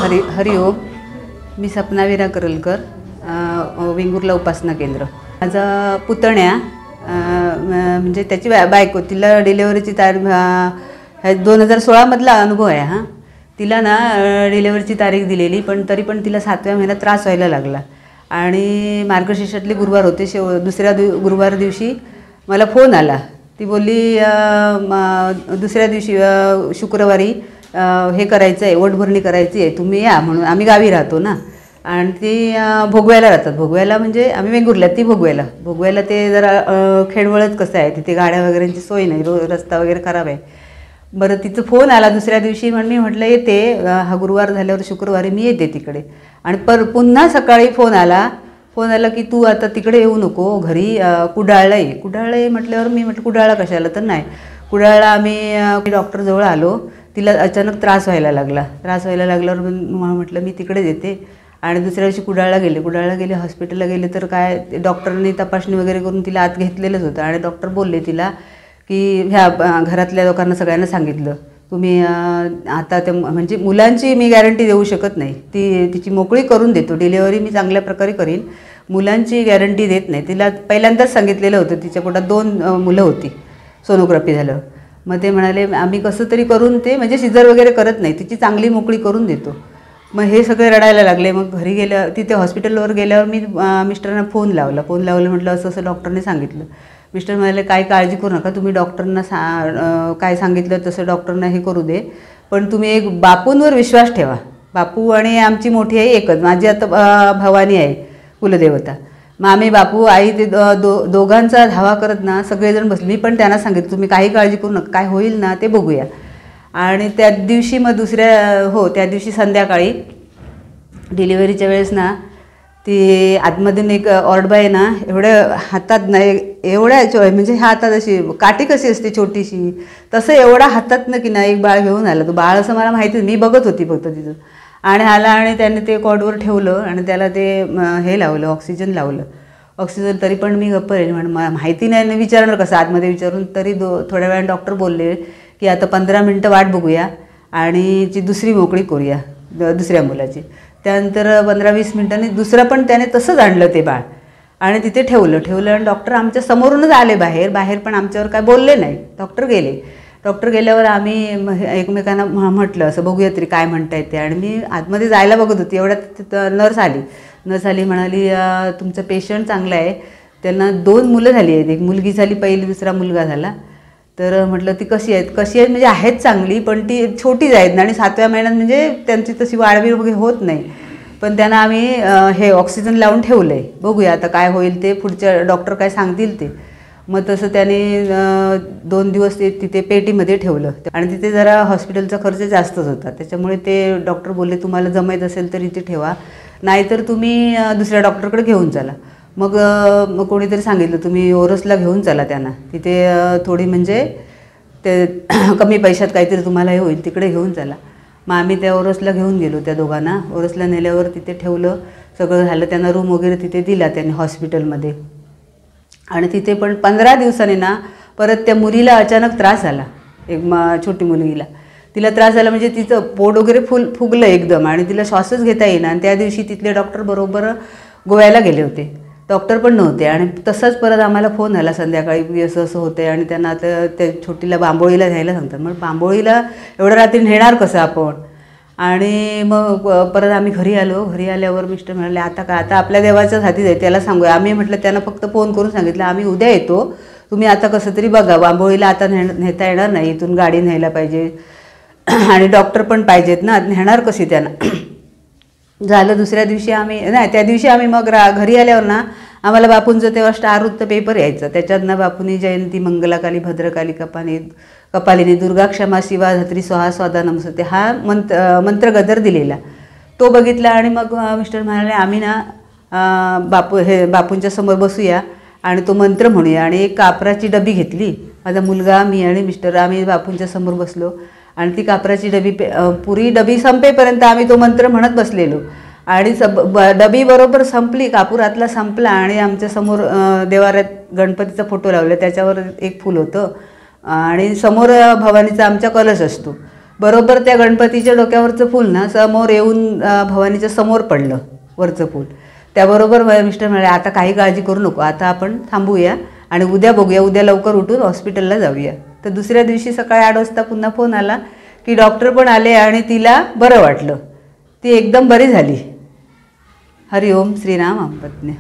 हरिओम. मी सपना विरा करलकर, वेंगुर्ला उपासना केंद्र. माझा पुतण्या म्हणजे त्याची बायको, तिला डिलेवरीची 2016मधला अनुभव आहे. हां, तिला ना डिलेवरीची तारीख दिलेली, पण तरी पण तिला 7व्या महिन्यात त्रास व्हायला लागला आणि मार्गशीर्षातले गुरुवार होते. दुसऱ्या गुरुवार दिवशी मला फोन आला. ती बोलली दुसऱ्या दिवशी शुक्रवारी हे करायचं आहे, वटभरणी करायची आहे, तुम्ही या म्हणून. आम्ही गावी राहतो ना, आणि ती भोगव्याला राहतात. भोगव्याला म्हणजे आम्ही वेंगुर्ल्यात, ती भोगव्याला ते जरा खेडवळच कसं आहे, तिथे गाड्या वगैरेंची सोय नाही, रस्ता वगैरे खराब आहे. बरं, तिचं फोन आला दुसऱ्या दिवशी. मी म्हटलं येते, हा गुरुवार झाल्यावर शुक्रवारी मी येते तिकडे. आणि पुन्हा सकाळी फोन आला की तू आता तिकडे येऊ नको, घरी कुडाळला ये. कुडाळला ये म्हटल्यावर मी म्हटलं कुडाळला कशाला, तर नाही. कुडाळला आम्ही डॉक्टरजवळ आलो. तिला अचानक त्रास व्हायला लागल्यावर म्हटलं मी तिकडे येते. आणि दुसऱ्या दिवशी कुडाळला गेले, हॉस्पिटलला गेले. तर काय, डॉक्टरांनी तपासणी वगैरे करून तिला आत घेतलेलंच होतं. आणि डॉक्टर बोलले तिला की ह्या घरातल्या लोकांना सगळ्यांना सांगितलं, तुम्ही आता ते म्हणजे मुलांची मी गॅरंटी देऊ शकत नाही, तिची मोकळी करून देतो, डिलेवरी मी चांगल्या प्रकारे करीन, मुलांची गॅरंटी देत नाही. तिला पहिल्यांदाच सांगितलेलं होतं, तिच्या पोटात 2 मुलं होती सोनोग्राफी झाल्यावर. मग ते म्हणाले आम्ही कसं तरी करून ते म्हणजे सिझर वगैरे करत नाही, तिची चांगली मोकळी करून देतो. मग हे सगळे रडायला लागले. मग घरी गेल्या, तिथे हॉस्पिटलवर गेल्यावर मी मिस्टरांना फोन लावला म्हटलं असं डॉक्टरने सांगितलं. मिस्टर म्हणाले काही काळजी करू नका, तुम्ही डॉक्टरांना काय सांगितलं तसं डॉक्टरांना हे करू दे, पण तुम्ही एक बापूंवर विश्वास ठेवा. बापू आणि आमची मोठी आई एकच, माझी आता भवानी आहे कुलदेवता. मग आम्ही बापू आई ते दोघांचा धावा करत ना सगळेजण बसले. मी पण त्यांना सांगितलं तुम्ही काही काळजी करू नका, काय होईल ना ते बघूया. आणि त्या दिवशी मग त्या दिवशी संध्याकाळी डिलिव्हरीच्या वेळेस ना ती आतमधून एक ऑर्डबाई ना एवढ्या हातात ना एवढ्या म्हणजे हातात अशी काठी कशी असते छोटीशी, तसं एवढा हातात की ना एक बाळ घेऊन आलं. तो बाळ असं मला माहिती, मी बघत होती फक्त तिथं. आणि आला आणि त्याने ते कॉर्डवर ठेवलं आणि त्याला ते हे लावलं, ऑक्सिजन. तरी पण मी गप्प राहिली, मला माहिती नाही, विचारणार कसं आतमध्ये विचारून. तरी थोड्या वेळाने डॉक्टर बोलले की आता 15 मिनटं वाट बघूया आणि ती दुसरी मोकळी करूया दुसऱ्या मुलाची. त्यानंतर 15-20 मिनटांनी दुसरं पण त्याने तसंच आणलं ते बाळ आणि तिथे ठेवलं. आणि डॉक्टर आमच्या समोरूनच आले बाहेर पण आमच्यावर काय बोलले नाही. डॉक्टर गेल्यावर आम्ही एकमेकांना म्हटलं असं बघूया तरी काय म्हणतायत ते. आणि मी आतमध्ये जायला बघत होती, एवढ्यात नर्स आली, म्हणाली तुमचं पेशंट चांगलं आहे, त्यांना 2 मुलं झाली आहेत, एक मुलगी झाली पहिली, दुसरा मुलगा झाला. तर म्हटलं ती कशी आहेत म्हणजे आहेत चांगली, पण ती छोटीच आहेत आणि 7व्या महिन्यात म्हणजे त्यांची तशी वाढबीड वगैरे होत नाही. पण त्यांना आम्ही हे ऑक्सिजन लावून ठेवलं आहे, बघूया आता काय होईल ते, पुढच्या डॉक्टर काय सांगतील ते. मग तसं त्याने 2 दिवस ते तिथे पेटीमध्ये ठेवलं. आणि तिथे जरा हॉस्पिटलचा खर्च जास्तच होता, त्याच्यामुळे ते डॉक्टर बोलले तुम्हाला जमायत असेल तर इथे ठेवा, नाहीतर तुम्ही दुसऱ्या डॉक्टरकडे घेऊन चला. मग कोणीतरी सांगितलं तुम्ही ओरसला घेऊन चला त्यांना, तिथे थोडी म्हणजे ते कमी पैशात काहीतरी तुम्हाला हे होईल, तिकडे घेऊन चला. मग आम्ही त्या ओरसला घेऊन गेलो, त्या दोघांना ओरसला नेल्यावर तिथे ठेवलं, सगळं झालं. त्यांना रूम वगैरे तिथे दिला त्यांनी हॉस्पिटलमध्ये. आणि तिथे पण 15 दिवसांनी ना परत त्या मुलीला अचानक त्रास झाला, एक छोटी मुलगीला. तिला त्रास झाला म्हणजे तिचं पोट वगैरे फुगलं एकदम आणि तिला श्वासच घेता येईना. आणि त्या दिवशी तिथले डॉक्टर बरोबर गोव्याला गेले होते, डॉक्टर पण नव्हते. आणि तसंच परत आम्हाला फोन आला संध्याकाळी असं होतं आणि त्यांना आता त्या छोटीला बांबोळीला घ्यायला सांगतात. मग बांबोळीला एवढ्या रात्री नेणार कसं आपण. आणि मग परत आम्ही घरी आल्यावर मिस्टर म्हणाले आता आपल्या देवाच्याच हाती जाईल, त्याला सांगूया. आम्ही म्हटलं त्यांना फक्त फोन करून सांगितलं आम्ही उद्या येतो, तुम्ही आता कसं तरी बघा, बांबोळीला आता नेता येणार नाही, इथून गाडी न्यायला पाहिजे आणि डॉक्टर पण पाहिजेत ना, नेणार कशी त्यांना. झालं. दुसऱ्या दिवशी त्या दिवशी आम्ही मग घरी आल्यावर ना आम्हाला बापूंचं तेव्हा स्टार वृत्त पेपर यायचं, त्याच्यात ना बापूंनी जयंती मंगलाकाली भद्रकाली कपालिनी दुर्गा क्षमा शिवा धत्री स्वाहा स्वादा नमस्ते हा मंत्र गदर दिलेला, तो बघितला. आणि मग मिस्टर म्हणाले आम्ही ना बापूंच्या समोर बसूया आणि तो मंत्र म्हणूया. आणि एक कापराची डबी घेतली, माझा मुलगा, मी आणि मिस्टर, आम्ही बापूंच्या समोर बसलो आणि ती कापराची डबी पुरी डबी संपेपर्यंत आम्ही तो मंत्र म्हणत बसलेलो. आणि डबी बरोबर संपली, कापूर आतला संपला आणि आमच्या समोर देवाऱ्यात गणपतीचा फोटो लावला, त्याच्यावर एक फूल होतं आणि समोर भवानीचा आमचा कलश असतो. बरोबर त्या गणपतीच्या डोक्यावरचं फूल ना समोर येऊन भवानीच्या समोर पडलं वरचं फूल. त्याबरोबर मिस्टर म्हणाले आता काही काळजी करू नको, आता आपण थांबूया आणि उद्या बघूया, उद्या लवकर उठून हॉस्पिटलला जाऊया. तर दुसऱ्या दिवशी सकाळी 8 वाजता पुन्हा फोन आला की डॉक्टर पण आले आणि तिला बरं वाटलं, ती एकदम बरी झाली. हरिओम श्रीराम पत्नी.